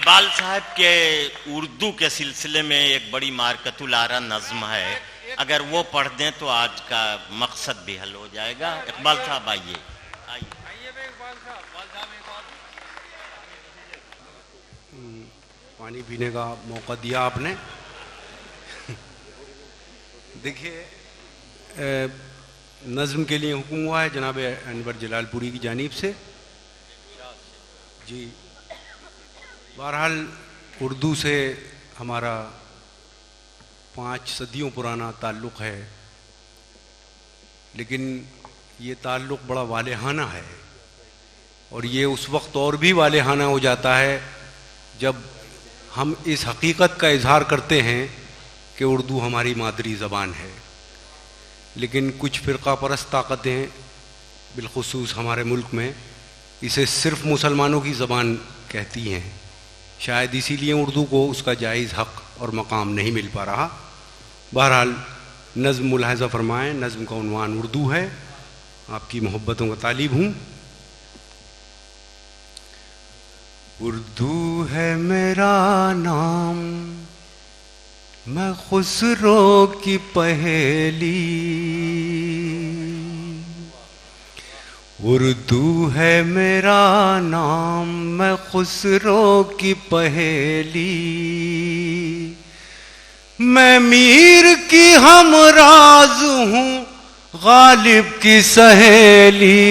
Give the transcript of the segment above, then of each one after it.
इकबाल साहब के उर्दू के सिलसिले में एक बड़ी मारकतुल आरा नज्म है, अगर वो पढ़ दें तो आज का मकसद भी हल हो जाएगा। इकबाल साहब आइए। पानी पीने का मौका दिया आपने। देखिए, नज़्म के लिए हुक्म हुआ है जनाब अनवर जलालपुरी की जानिब से जी। बहरहाल उर्दू से हमारा 5 सदियों पुराना ताल्लुक़ है, लेकिन ये ताल्लुक़ बड़ा वालेहाना है, और ये उस वक्त और भी वालेहाना हो जाता है जब हम इस हकीकत का इजहार करते हैं कि उर्दू हमारी मादरी ज़बान है। लेकिन कुछ फ़िरक़ा परस्त ताकतें बिलखुसूस हमारे मुल्क में इसे सिर्फ़ मुसलमानों की ज़बान कहती हैं। शायद इसीलिए उर्दू को उसका जायज़ हक़ और मकाम नहीं मिल पा रहा। बहरहाल नज़्म मुलाहज़ा फरमाएँ। नज़्म का उन्वान उर्दू है। आपकी मोहब्बतों का तालिब हूँ। उर्दू है मेरा नाम, मैं खुसरो की पहेली। उर्दू है मेरा नाम, मैं खुसरो की पहेली। मैं मीर की हमराज हूँ, गालिब की सहेली।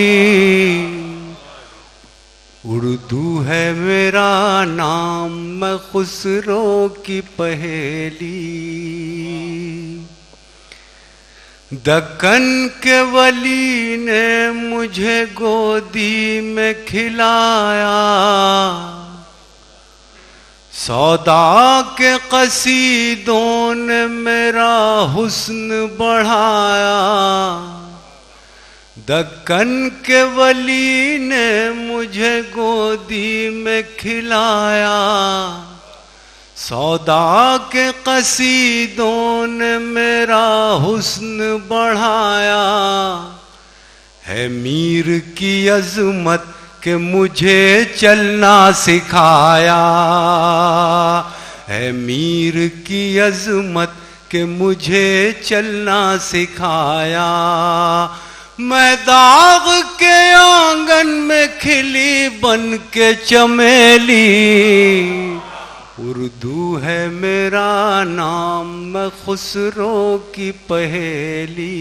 उर्दू है मेरा नाम, मैं खुसरो की पहेली। दक्कन के वली ने मुझे गोदी में खिलाया, सौदा के कसीदों ने मेरा हुस्न बढ़ाया। दक्कन के वली ने मुझे गोदी में खिलाया, सौदा के कसीदों ने मेरा हुस्न बढ़ाया। है मीर की अज़मत के मुझे चलना सिखाया। है मीर की अज़मत के मुझे चलना सिखाया। मैं दाग के आंगन में खिली बन के चमेली। उर्दू है मेरा नाम, मैं खुसरो की पहेली।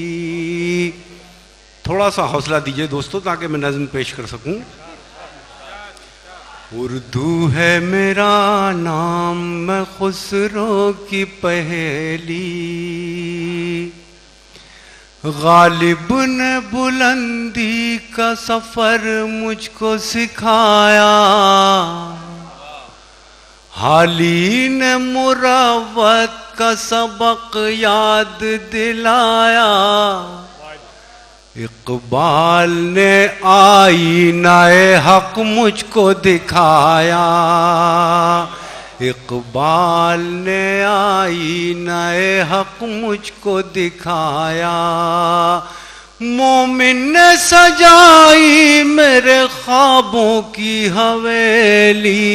थोड़ा सा हौसला दीजिए दोस्तों ताकि मैं नज़्म पेश कर सकूं। उर्दू है मेरा नाम, मैं खुसरो की पहेली। गालिब ने बुलंदी का सफर मुझको सिखाया। हाली ने मुरावत का सबक याद दिलाया। इकबाल ने आईनाए हक मुझको दिखाया। इकबाल ने आईनाए हक मुझको दिखाया। मोमिन ने सजाई मेरे ख्वाबों की हवेली।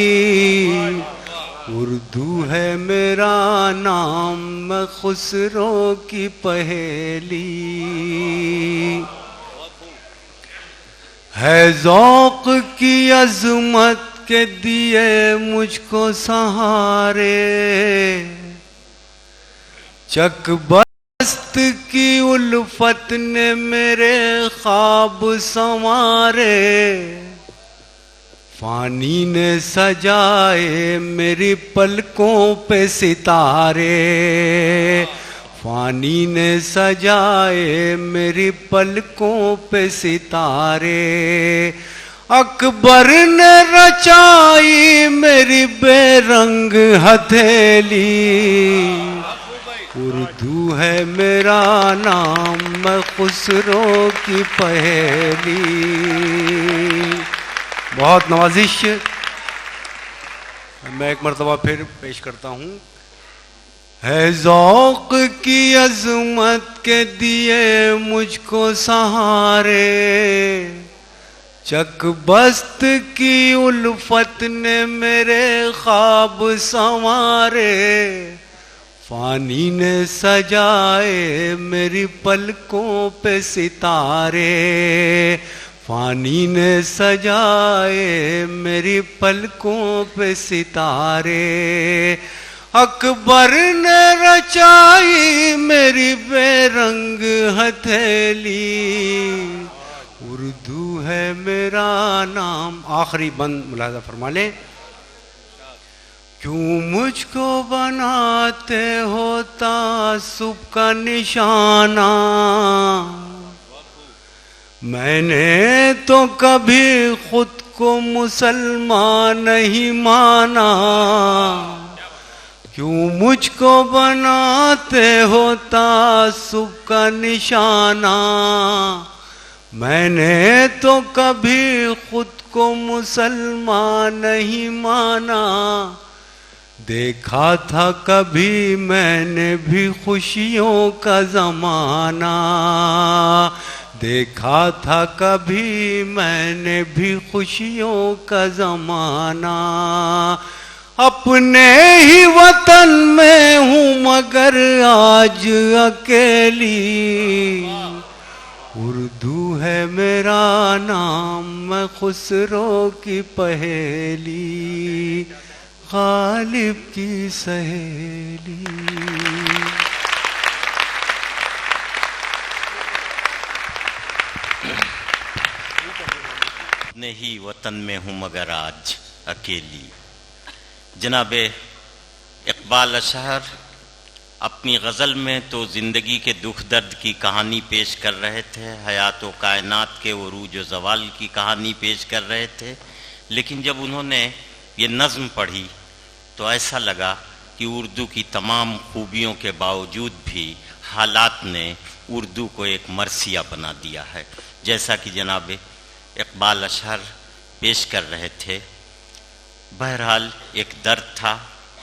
उर्दू है मेरा नाम, मैं खुसरो की पहेली। है ज़ौक़ की अज़मत के दिए मुझको सहारे। चकबस्त की उल्फत ने मेरे ख्वाब संवारे। फानी ने सजाए मेरी पलकों पे सितारे। फानी ने सजाए मेरी पलकों पे सितारे। अकबर ने रचाई मेरी बेरंग हथेली। उर्दू है मेरा नाम, मैं खुसरो की पहेली। बहुत नवाजिश। मैं एक मरतबा फिर पेश करता हूँ। है ज़ौक़ की अज़मत के दिए मुझको सहारे। चकबस्त की उल्फत ने मेरे ख्वाब संवारे, फानी ने सजाए मेरी पलकों पे सितारे, फानी ने सजाए मेरी पलकों पे सितारे। अकबर ने रचाई मेरी बेरंग हथेली, उर्दू है मेरा नाम। आखिरी बंद मुलाजा फरमा ले। क्यों मुझको बनाते हो तासुब का निशाना, मैंने तो कभी खुद को मुसलमान नहीं माना। क्यों मुझको बनाते हो तासुब का निशाना, मैंने तो कभी खुद को मुसलमान नहीं माना। देखा था कभी मैंने भी खुशियों का ज़माना, देखा था कभी मैंने भी खुशियों का ज़माना। अपने ही वतन में हूँ मगर आज अकेली, उर्दू है मेरा नाम मैं खुसरो की पहेली, गालिब की सहेली। अपने ही वतन में हूँ मगर आज अकेली। जनाबे इकबाल अशहर अपनी गज़ल में तो ज़िंदगी के दुख दर्द की कहानी पेश कर रहे थे, हयात व कायनात के उरूज व ज़वाल की कहानी पेश कर रहे थे, लेकिन जब उन्होंने ये नज़्म पढ़ी तो ऐसा लगा कि उर्दू की तमाम खूबियों के बावजूद भी हालात ने उर्दू को एक मरसिया बना दिया है। जैसा कि जनाब इकबाल अशहर पेश कर रहे थे, बहरहाल एक दर्द था,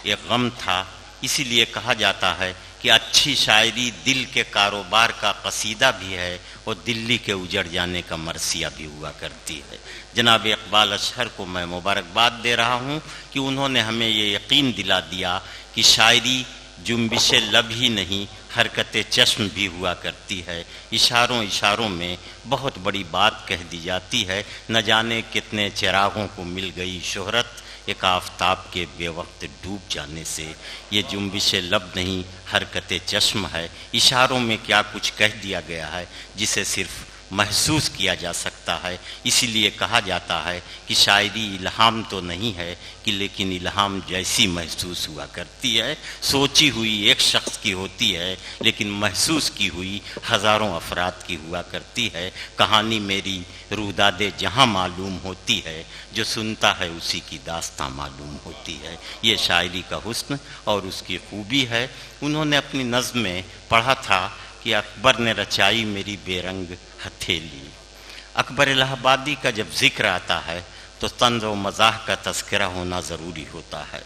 एक गम था। इसीलिए कहा जाता है कि अच्छी शायरी दिल के कारोबार का कसीदा भी है और दिल्ली के उजड़ जाने का मरसिया भी हुआ करती है। जनाब इकबाल अशहर को मैं मुबारकबाद दे रहा हूँ कि उन्होंने हमें ये यकीन दिला दिया कि शायरी जुम्बिश लब ही नहीं हरकत चश्म भी हुआ करती है। इशारों इशारों में बहुत बड़ी बात कह दी जाती है। न जाने कितने चिरागों को मिल गई शोहरत एक आफताब के बेवक्त डूब जाने से। ये जुम्बिश लब नहीं हरकत चश्म है। इशारों में क्या कुछ कह दिया गया है जिसे सिर्फ महसूस किया जा सकता है। इसीलिए कहा जाता है कि शायरी इल्हाम तो नहीं है कि लेकिन इल्हाम जैसी महसूस हुआ करती है। सोची हुई एक शख्स की होती है लेकिन महसूस की हुई हज़ारों अफराद की हुआ करती है। कहानी मेरी रूदादे जहाँ मालूम होती है, जो सुनता है उसी की दास्तां मालूम होती है। ये शायरी का हुस्न और उसकी खूबी है। उन्होंने अपनी नज़्म में पढ़ा था कि अकबर ने रचाई मेरी बेरंग हथेली। अकबर इलाहाबादी का जब जिक्र आता है तो तंज़ व मज़ाह का तज़किरा होना ज़रूरी होता है।